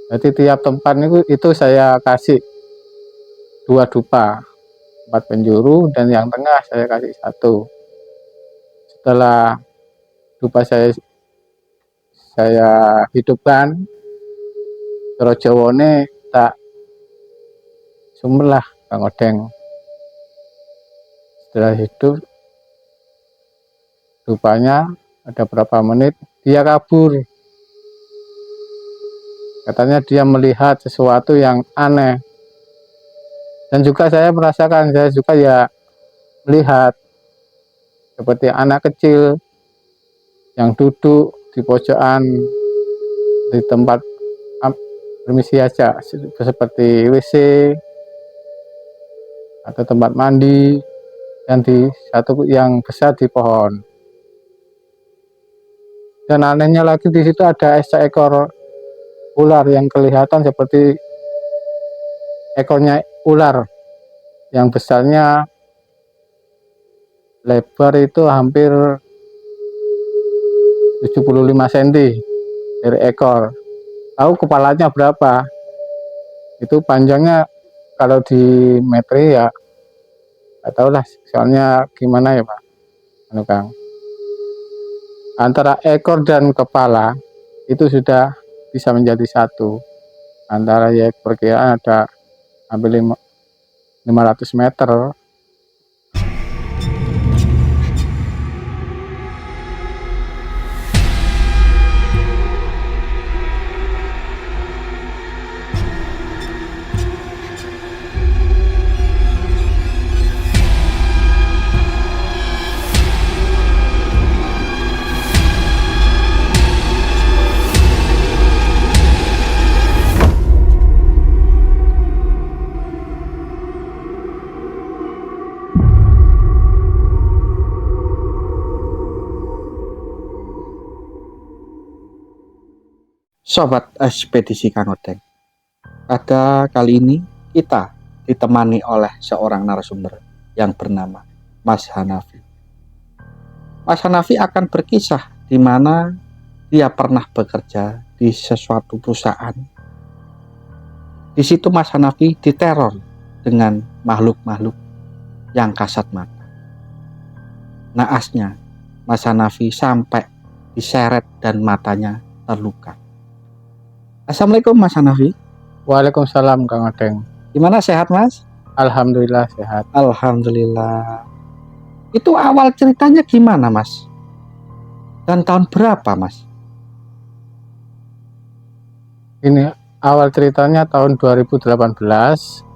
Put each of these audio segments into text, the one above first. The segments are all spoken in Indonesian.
Jadi tiap tempat itu saya kasih 2 dupa, 4 penjuru, dan yang tengah saya kasih 1. Setelah dupa saya hidupkan, terus Jawane tak sumelah Kang Odeng. Setelah hidup dupanya, ada berapa menit dia kabur. Katanya dia melihat sesuatu yang aneh. Dan juga saya merasakan, saya juga ya melihat seperti anak kecil yang duduk di pojokan di tempat permisi aja, seperti WC atau tempat mandi, dan di satu yang besar di pohon. Dan anehnya lagi di situ ada seekor ular yang kelihatan seperti ekornya ular yang besarnya lebar itu hampir 75 cm dari ekor. Tahu kepalanya berapa? Itu panjangnya kalau di metri ya nggak tahu lah, soalnya gimana ya Pak anu Kang, antara ekor dan kepala itu sudah bisa menjadi satu, antara ya perkiraan ada hampir 500 meter. Sobat Ekspedisi Kang Odeng, pada kali ini kita ditemani oleh seorang narasumber yang bernama Mas Hanafi. Mas Hanafi akan berkisah di mana dia pernah bekerja di sesuatu perusahaan. Di situ Mas Hanafi diteror dengan makhluk-makhluk yang kasat mata. Naasnya Mas Hanafi sampai diseret dan matanya terluka. Assalamualaikum Mas Hanafi. Waalaikumsalam Kang Odeng. Gimana, sehat Mas? Alhamdulillah sehat. Alhamdulillah. Itu awal ceritanya gimana Mas? Dan tahun berapa Mas? Ini awal ceritanya tahun 2018.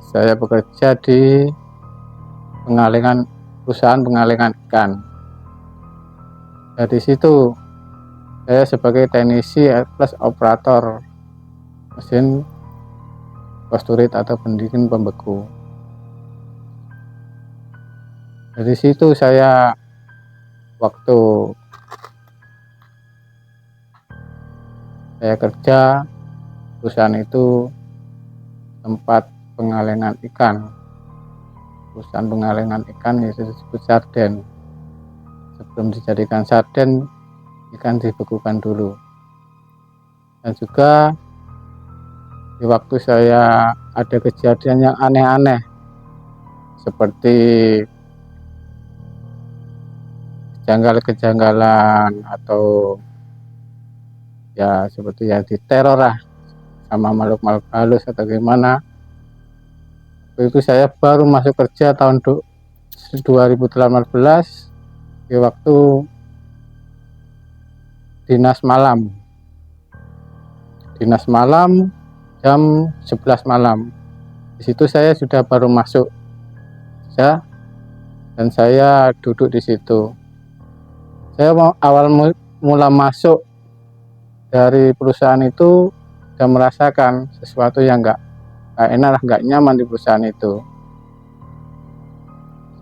Saya bekerja di perusahaan pengalengan ikan. Dari situ saya sebagai teknisi plus operator mesin posturit atau pendingin pembeku. Dari situ saya waktu saya kerja perusahaan itu tempat pengalengan ikan. Perusahaan pengalengan ikan itu disebut sarden. Sebelum dijadikan sarden, ikan dibekukan dulu. Dan juga di waktu saya ada kejadian yang aneh-aneh seperti kejanggalan atau ya seperti ya diteror lah sama makhluk-makhluk halus atau gimana. Itu saya baru masuk kerja tahun 2018 di waktu dinas malam jam 11 malam. Di situ saya sudah baru masuk ya, dan saya duduk di situ. Saya awal mula masuk dari perusahaan itu dan merasakan sesuatu yang nggak enak, nggak nyaman di perusahaan itu.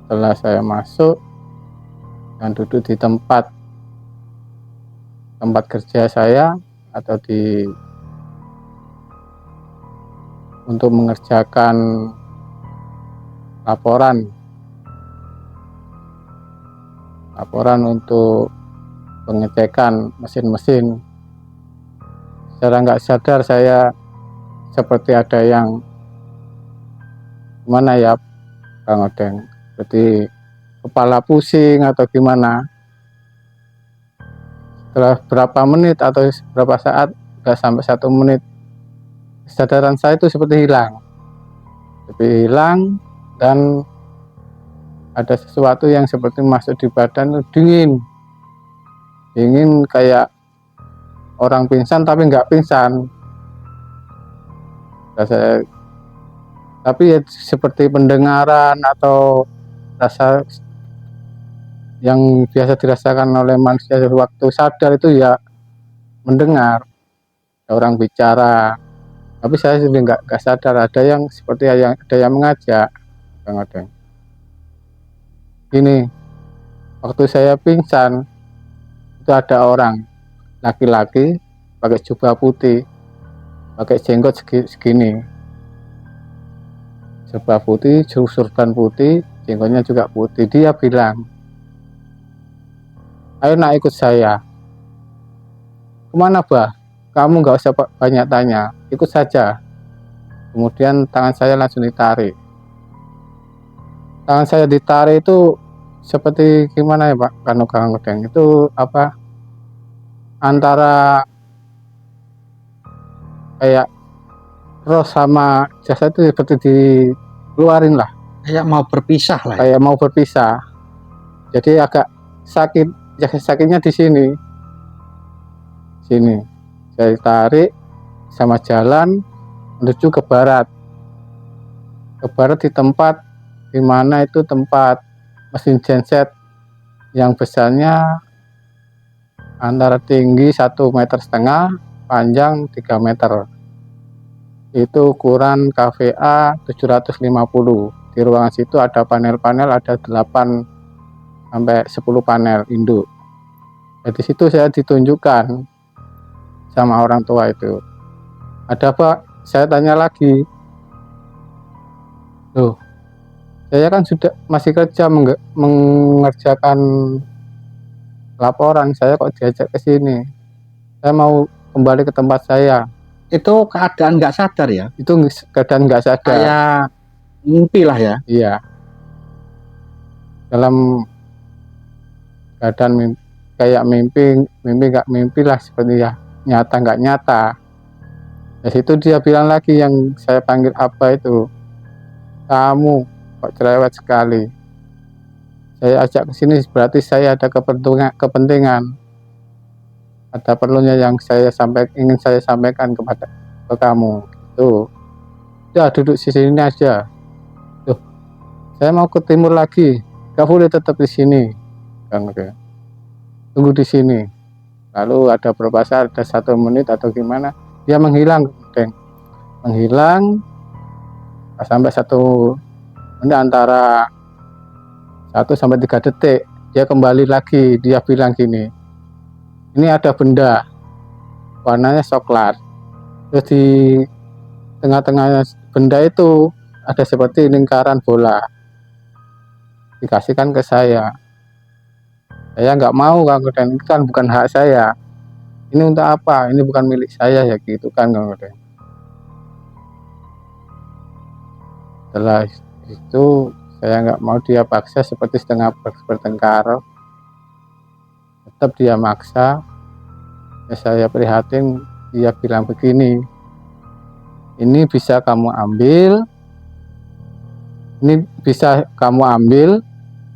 Setelah saya masuk dan duduk di tempat kerja saya atau untuk mengerjakan laporan untuk pengecekan mesin-mesin, secara nggak sadar saya seperti ada yang gimana ya Kang Odeng, seperti kepala pusing atau gimana. Setelah berapa menit atau berapa saat, nggak sampai 1 menit, kesadaran saya itu seperti hilang dan ada sesuatu yang seperti masuk di badan, dingin kayak orang pingsan tapi nggak pingsan. Rasa, tapi ya seperti pendengaran atau rasa yang biasa dirasakan oleh manusia waktu sadar itu ya mendengar ada orang bicara, tapi saya sudah nggak sadar ada yang seperti ada yang mengajak. Kadang-kadang gini, waktu saya pingsan itu ada orang laki-laki pakai jubah putih, pakai jenggot segini, jubah putih, surban putih, jenggotnya juga putih. Dia bilang, ayo nak ikut saya. Kemana bah? Kamu nggak usah banyak tanya, ikut saja. Kemudian tangan saya langsung ditarik. Tangan saya ditarik itu seperti gimana ya Pak Kang Odeng? Itu apa? Antara kayak roh sama jasad itu seperti dikeluarin lah. Kayak mau berpisah lah ya. Kayak mau berpisah. Jadi agak sakit, sakitnya di sini. Saya tarik sama jalan menuju ke barat. Ke barat di tempat di mana itu tempat mesin genset yang besarnya antara tinggi 1,5 meter, panjang 3 meter. Itu ukuran KVA 750. Di ruangan situ ada panel-panel, ada 8 sampai 10 panel induk. Jadi situ saya ditunjukkan sama orang tua itu. Ada Pak? Saya tanya lagi. Loh, saya kan sudah masih kerja mengerjakan laporan, saya kok diajak ke sini? Saya mau kembali ke tempat saya. Itu keadaan nggak sadar ya? Itu keadaan nggak sadar. Kayak mimpi lah ya? Iya. Dalam keadaan kayak mimpi nggak mimpi lah, seperti ya nyata nggak nyata. Dari situ dia bilang lagi yang saya panggil apa itu, kamu kok cerewet sekali. Saya ajak ke sini berarti saya ada kepentingan. Ada perlunya yang ingin saya sampaikan ke kamu. Tuh, ya duduk di sini aja. Tuh, saya mau ke timur lagi. Gak boleh tetap di sini. Tunggu di sini. Lalu ada berapa saat, ada 1 menit atau gimana, dia menghilang, sampai 1 menit, antara 1 sampai 3 detik. Dia kembali lagi, dia bilang gini, ini ada benda warnanya coklat. Terus di tengah-tengahnya benda itu ada seperti lingkaran bola. Dikasihkan ke saya. Saya nggak mau Kang Odeng, itu kan bukan hak saya. Ini untuk apa? Ini bukan milik saya ya gitu kan Kang Odeng. Setelah itu saya nggak mau dia paksa, seperti setengah bertengkar. Tetap dia maksa. Ya, saya prihatin. Dia bilang begini, ini bisa kamu ambil,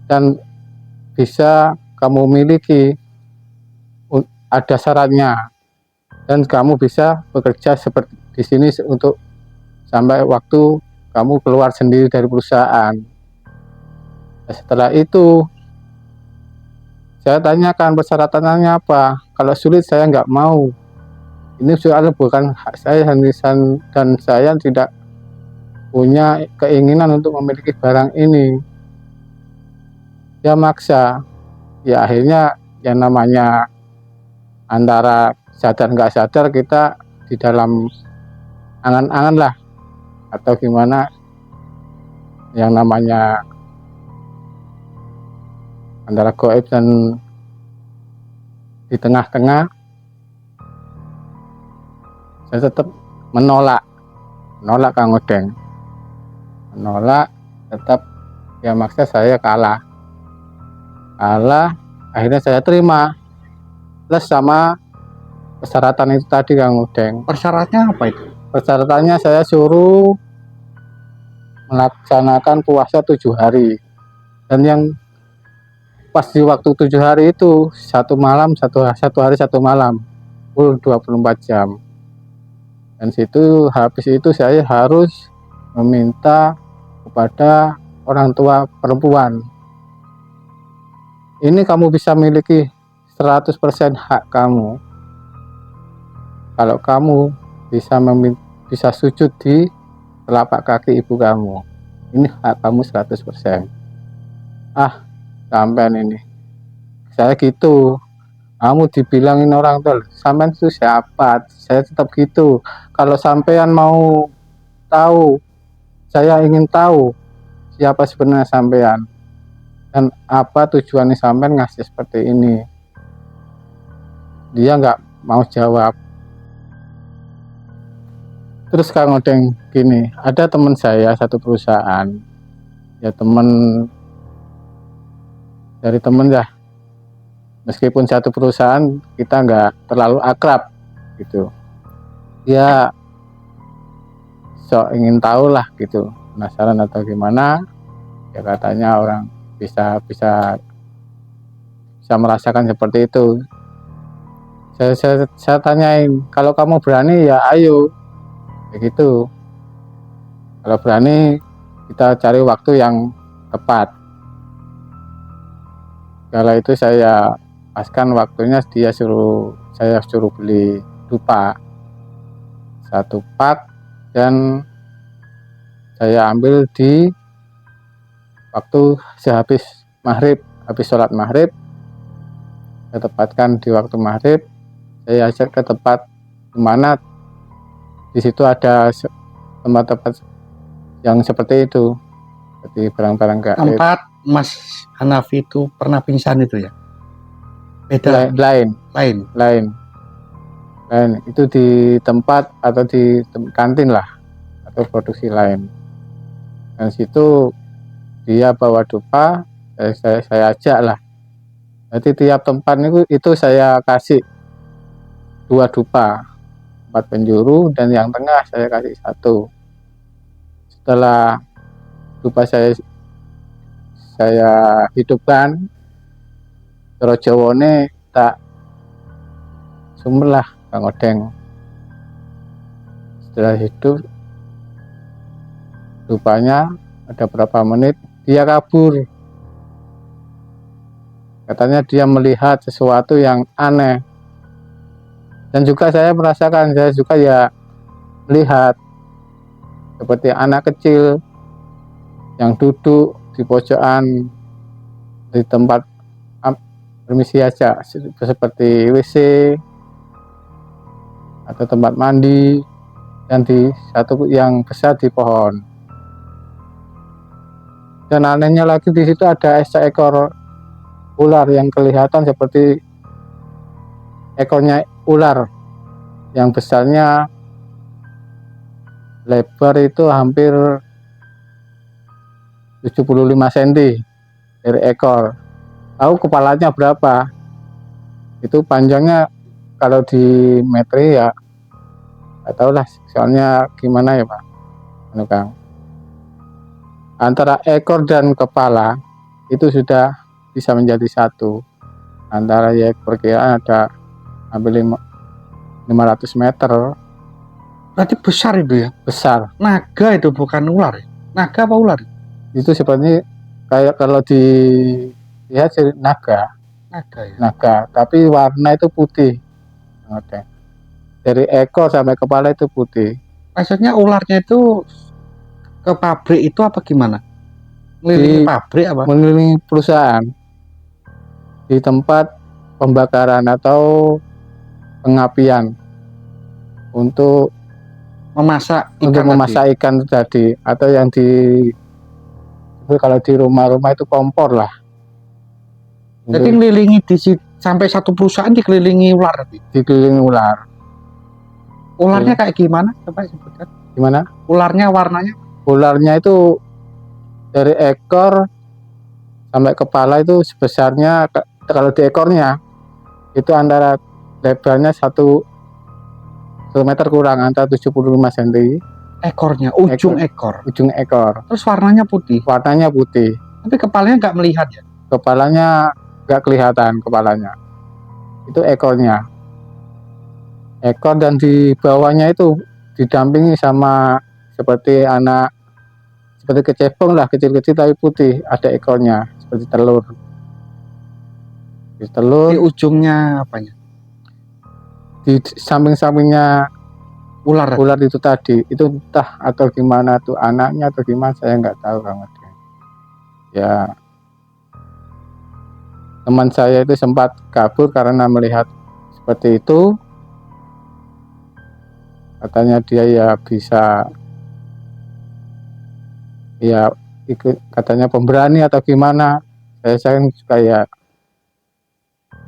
dan bisa kamu miliki, ada syaratnya, dan kamu bisa bekerja seperti di sini untuk sampai waktu kamu keluar sendiri dari perusahaan. Nah, setelah itu saya tanyakan persyaratannya apa. Kalau sulit saya nggak mau. Ini soalnya bukan hak saya, dan saya tidak punya keinginan untuk memiliki barang ini. Dia maksa. Ya akhirnya yang namanya antara sadar nggak sadar, kita di dalam angan-angan lah, atau gimana, yang namanya antara gaib dan di tengah-tengah, saya tetap menolak. menolak Kang Odeng, menolak, tetap dia maksa saya kalah, akhirnya saya terima plus sama persyaratan itu tadi Kang Odeng. Persyaratnya apa itu? Persyaratannya saya suruh melaksanakan puasa 7 hari, dan yang pas di waktu 7 hari itu satu hari satu malam full 24 jam. Dan situ habis itu saya harus meminta kepada orang tua perempuan, ini kamu bisa miliki 100% hak kamu kalau kamu bisa sujud di telapak kaki ibu kamu, ini hak kamu 100%. Sampean ini saya gitu, kamu dibilangin orang tua sampean itu siapa, saya tetap gitu. Kalau sampean mau tahu, saya ingin tahu siapa sebenarnya sampean dan apa tujuannya sampean ngasih seperti ini. Dia nggak mau jawab. Terus Kang Odeng gini, ada teman saya satu perusahaan, ya teman dari temen ya, meskipun satu perusahaan kita nggak terlalu akrab gitu, dia sok ingin tahu lah gitu, penasaran atau gimana ya, katanya orang bisa merasakan seperti itu. Saya tanyain, kalau kamu berani ya ayo begitu, kalau berani kita cari waktu yang tepat. Kala itu saya paskan waktunya, saya suruh beli dupa 1 pak, dan saya ambil di waktu sehabis maghrib, habis sholat maghrib, saya tempatkan di waktu maghrib. Saya ajak ke tempat dimana di situ ada tempat-tempat yang seperti itu, seperti barang-barang gaib. Tempat Mas Hanafi itu pernah pingsan itu ya? Beda? Lain. Itu di tempat atau di kantin lah, atau produksi lain. Dan situ dia bawa dupa, saya ajak lah. Jadi tiap tempat itu saya kasih 2 dupa, 4 penjuru, dan yang tengah saya kasih 1. Setelah dupa saya hidupkan, terus jawone tak sumelah Kang Odeng. Setelah hidup dupanya, ada berapa menit dia kabur. Katanya dia melihat sesuatu yang aneh, dan juga saya merasakan, saya juga ya melihat seperti anak kecil yang duduk di pojokan di tempat permisi aja, seperti WC atau tempat mandi, dan di satu yang besar di pohon. Dan anehnya lagi di situ ada seekor ular yang kelihatan seperti ekornya ular yang besarnya lebar itu hampir 75 cm dari ekor. Tahu kepalanya berapa? Itu panjangnya kalau di metri ya nggak tahu lah, soalnya gimana ya Pak Kang. Antara ekor dan kepala itu sudah bisa menjadi satu. Antara ya perkiraan ada hampir 500 meter. Berarti besar itu ya? Besar. Naga itu bukan ular ya? Naga apa ular? Itu seperti kayak kalau dilihat naga. Naga ya? Naga, tapi warna itu putih. Dari ekor sampai kepala itu putih. Maksudnya ularnya itu ke pabrik itu apa gimana? Mengelilingi pabrik apa? Mengelilingi perusahaan, di tempat pembakaran atau pengapian untuk memasak ikan tadi, atau yang kalau di rumah-rumah itu kompor lah. Jadi ngelilingi sampai satu perusahaan dikelilingi ular. Dikelilingi ular. Ularnya kayak gimana? Coba sebutkan. Gimana? Ularnya warnanya Ularnya itu dari ekor sampai kepala itu sebesarnya, kalau di ekornya itu antara lebarnya 1 meter kurang, antara 75 cm. ekornya, ujung ekor. Ujung ekor. Terus warnanya putih. Warnanya putih. Tapi kepalanya nggak melihat ya? Kepalanya nggak kelihatan kepalanya. Itu ekornya. Ekor, dan di bawahnya itu didampingi sama seperti kecebong lah, kecil-kecil tapi putih, ada ekornya seperti telur. Di Di ujungnya apanya? Di samping-sampingnya Ular. ular itu tadi, itu entah atau gimana tuh, anaknya atau gimana, saya nggak tahu Kang Odeng. Ya, teman saya itu sempat kabur karena melihat seperti itu. Katanya dia ya bisa, ya ikut, katanya pemberani atau gimana. Saya juga ya,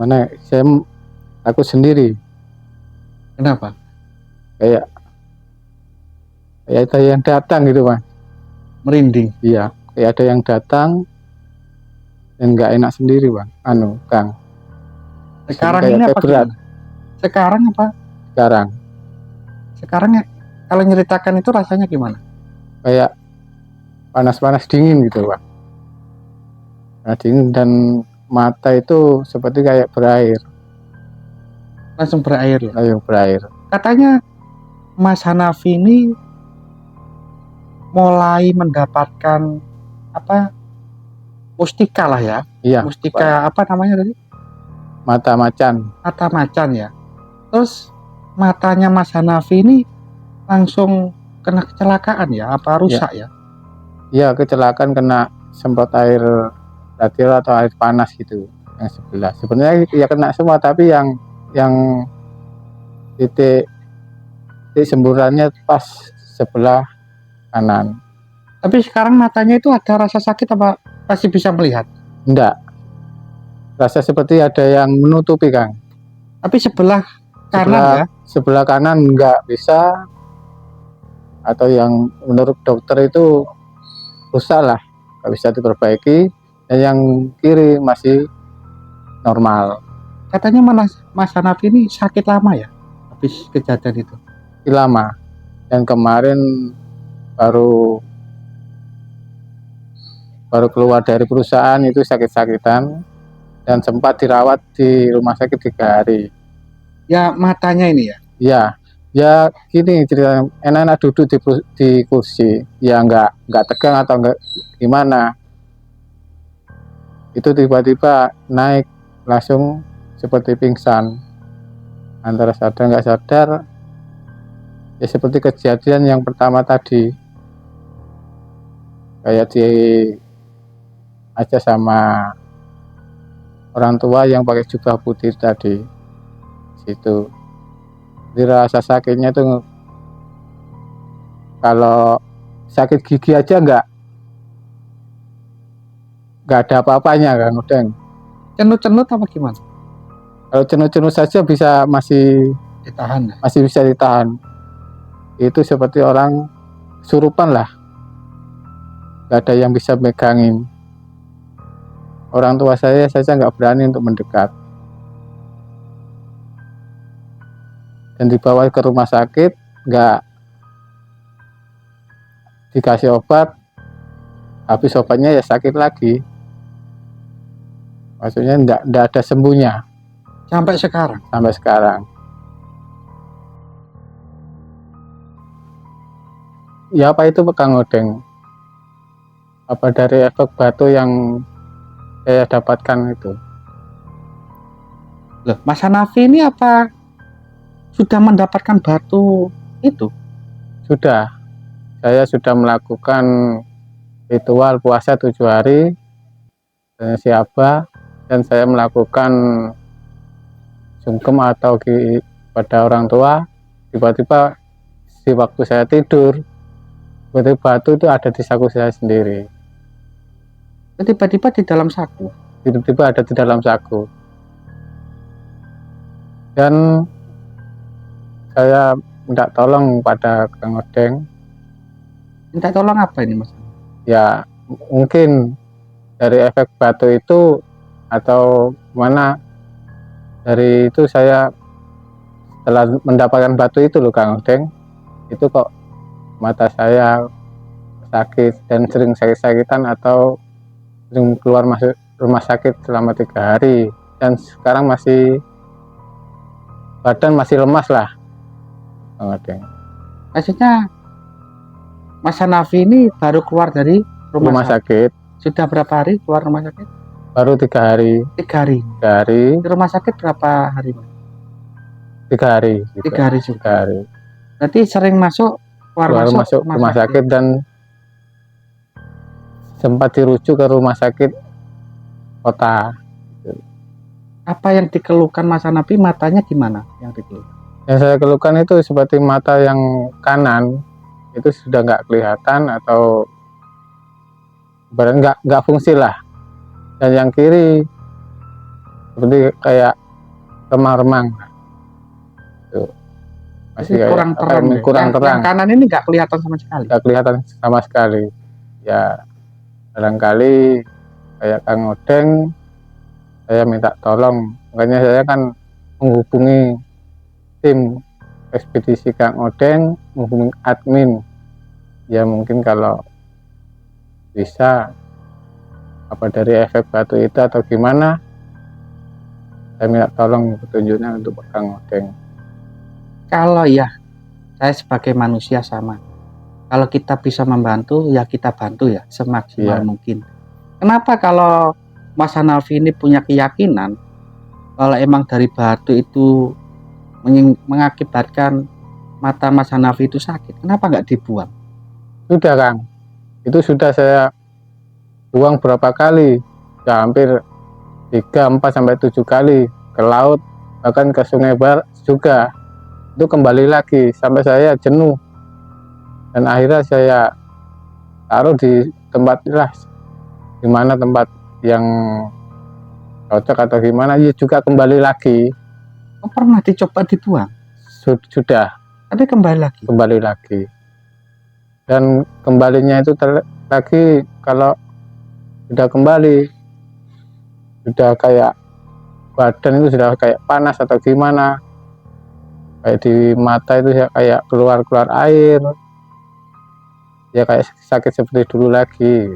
mana saya takut sendiri. Kenapa? Kayak ada yang datang gitu Mas. Merinding. Iya, kayak ada yang datang dan nggak enak sendiri Bang. Kang. Sekarang kayak ini apa berat. gimana? Sekarang apa? Sekarang ya, kalau nyeritakan itu rasanya gimana? Kayak panas-panas dingin gitu Bang. Panas dingin, dan mata itu seperti kayak berair. Langsung berair ya? Langsung berair. Katanya Mas Hanafi ini mulai mendapatkan apa, mustika lah ya? Iya. Mustika apa namanya tadi? Mata macan. Mata macan ya. Terus matanya Mas Hanafi ini langsung kena kecelakaan ya? Apa rusak ya? Iya, kecelakaan, kena semprot air radial atau air panas gitu yang sebelah. Sebenarnya ya kena semua, tapi yang titik semburannya pas sebelah kanan. Tapi sekarang matanya itu ada rasa sakit apa masih bisa melihat? Enggak. Rasa seperti ada yang menutupi Kang. Tapi sebelah kanan ya? Sebelah kanan enggak bisa, atau yang menurut dokter itu rusak lah, nggak bisa diperbaiki, dan yang kiri masih normal. Katanya Mas Hanafi ini sakit lama ya habis kejadian itu? Lama, dan kemarin baru keluar dari perusahaan itu sakit-sakitan, dan sempat dirawat di rumah sakit 3 hari. Ya matanya ini ya? Ya gini ceritanya, enak-enak duduk di kursi, ya nggak tegang atau nggak gimana, itu tiba-tiba naik langsung seperti pingsan, antara sadar nggak sadar, ya seperti kejadian yang pertama tadi, kayak aja sama orang tua yang pakai jubah putih tadi situ. Jadi rasa sakitnya tuh, kalau sakit gigi aja nggak ada apa-apanya Kang Odeng. Cenut-cenut apa gimana? Kalau cenut-cenut saja masih Ditahan ya? masih bisa ditahan. Itu seperti orang surupan lah, nggak ada yang bisa megangin. Orang tua saya saja nggak berani untuk mendekat. Dan dibawa ke rumah sakit, nggak dikasih obat, habis obatnya ya sakit lagi. Maksudnya nggak ada sembuhnya Sampai sekarang. Ya apa itu Kang Odeng? Apa dari efek batu yang saya dapatkan itu? Loh, Mas Hanafi ini apa sudah mendapatkan batu itu? Sudah. Saya sudah melakukan ritual puasa 7 hari dengan si Abah, dan saya melakukan sungkem atau pada orang tua. Tiba-tiba di waktu saya tidur, tiba-tiba batu itu ada di saku saya sendiri. Tiba-tiba di dalam saku? Tiba-tiba ada di dalam saku. Dan saya minta tolong pada Kang Odeng, Minta tolong apa ini Mas? Ya mungkin dari efek batu itu atau mana, dari itu saya setelah mendapatkan batu itu loh Kang Odeng, itu kok mata saya sakit dan sering sakit-sakitan atau sering keluar masuk rumah sakit selama 3 hari, dan sekarang masih badan masih lemas lah Kang Odeng. Maksudnya Mas Hanafi ini baru keluar dari rumah Rumah sakit. sakit Sudah berapa hari keluar rumah sakit? baru 3 hari. 3 hari. 3 hari, Di rumah sakit berapa hari Mas? 3 hari juga. 3 hari juga. 3 hari Berarti sering masuk keluar masuk rumah sakit dan sempat dirujuk ke rumah sakit kota. Apa yang dikeluhkan Mas Hanafi, matanya gimana yang dikeluhkan? Yang saya keluhkan itu seperti mata yang kanan itu sudah nggak kelihatan atau nggak fungsi lah, dan yang kiri seperti kayak remang-remang. Tuh. Masih kayak kurang terang. kurang terang. Yang kanan ini nggak kelihatan sama sekali. Nggak kelihatan sama sekali. Ya barangkali kayak Kang Odeng, saya minta tolong. Makanya saya kan menghubungi tim ekspedisi Kang Odeng, menghubungi admin. Ya mungkin kalau bisa apa dari efek batu itu atau gimana, saya minta tolong petunjuknya untuk Kang Odeng. Kalau ya, saya sebagai manusia sama. Kalau kita bisa membantu, ya kita bantu ya semaksimal mungkin. Kenapa kalau Mas Hanafi ini punya keyakinan kalau emang dari batu itu mengakibatkan mata Mas Hanafi itu sakit, kenapa nggak dibuang? Sudah Kang, itu sudah saya buang berapa kali, ya hampir 3, 4 sampai 7 kali ke laut, bahkan ke Sungai Bar juga. Itu kembali lagi sampai saya jenuh, dan akhirnya saya taruh di tempat lah, di mana tempat yang cocok atau gimana, ya juga kembali lagi. Oh, pernah dicoba dibuang? Sudah, tapi kembali lagi. Dan kembalinya itu lagi kalau sudah kembali, sudah kayak badan itu sudah kayak panas atau gimana, kayak di mata itu ya kayak keluar air, ya kayak sakit seperti dulu lagi.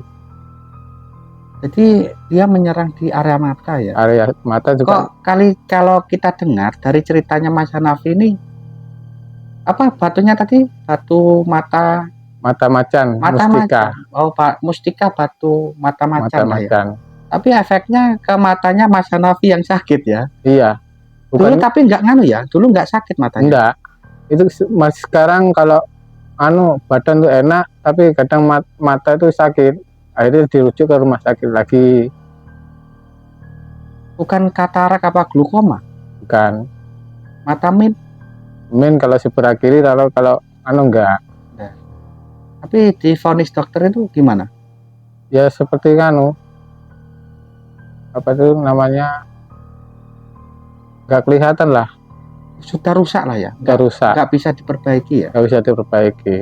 Jadi dia menyerang di area mata ya? Area mata juga. Kok kalau kita dengar dari ceritanya Mas Hanafi ini, apa batunya tadi? Batu mata macan, mustika. Oh Pak, mustika batu mata macan lah ya. Macan. Tapi efeknya ke matanya Mas Hanafi yang sakit ya? Iya. Dulu tapi nggak nganu ya? Dulu nggak sakit matanya? Enggak. Itu sekarang kalau badan tuh enak, tapi kadang mata itu sakit. Akhirnya dirujuk ke rumah sakit lagi. Bukan katarak apa glukoma? Bukan. Mata min kalau sebelah kiri, kalau enggak. Tapi divonis dokter itu gimana? Ya seperti apa itu namanya, nggak kelihatan lah. Sudah rusak lah ya? Rusak. Nggak bisa diperbaiki ya? Nggak bisa diperbaiki.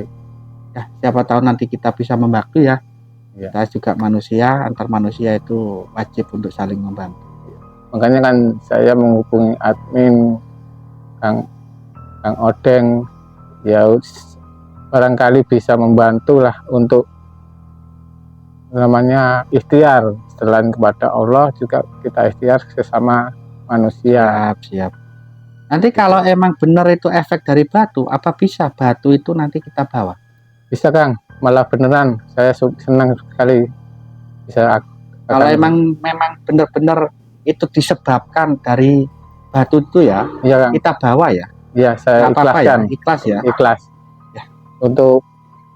Ya, siapa tahu nanti kita bisa membantu ya. Ya. Kita juga manusia, antar manusia itu wajib untuk saling membantu. Makanya kan saya menghubungi admin Kang Odeng, ya barangkali bisa membantu lah untuk namanya ikhtiar. Selain kepada Allah juga kita ikhtiar sesama manusia. Siap. Nanti kalau emang benar itu efek dari batu, apa bisa batu itu nanti kita bawa? Bisa Kang, malah beneran. Saya senang sekali bisa. Kalau memang benar-benar itu disebabkan dari batu itu ya, Kang. kita bawa ya. Iya, saya ikhlaskan. Ikhlas ya. Ikhlas. Ya. Untuk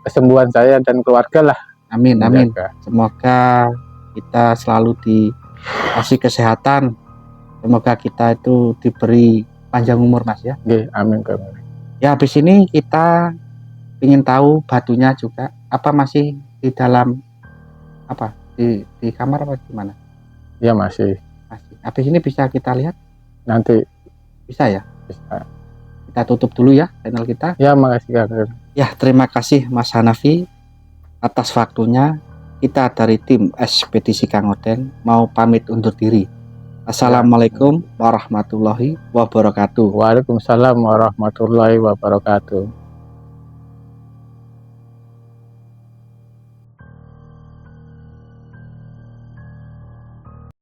kesembuhan saya dan keluarga lah. Amin. Semoga kita selalu dikasih kesehatan. Semoga kita itu diberi panjang umur Mas ya. Oke, amin. Ya, habis ini kita ingin tahu batunya juga apa masih di dalam apa di kamar apa gimana? Ya masih. Habis ini bisa kita lihat? Nanti bisa ya? Bisa. Kita tutup dulu ya channel kita. Ya, makasih Kang. Ya, terima kasih Mas Hanafi Atas waktunya, kita dari tim Ekspedisi Kang Odeng mau pamit undur diri. Assalamualaikum warahmatullahi wabarakatuh. Waalaikumsalam warahmatullahi wabarakatuh.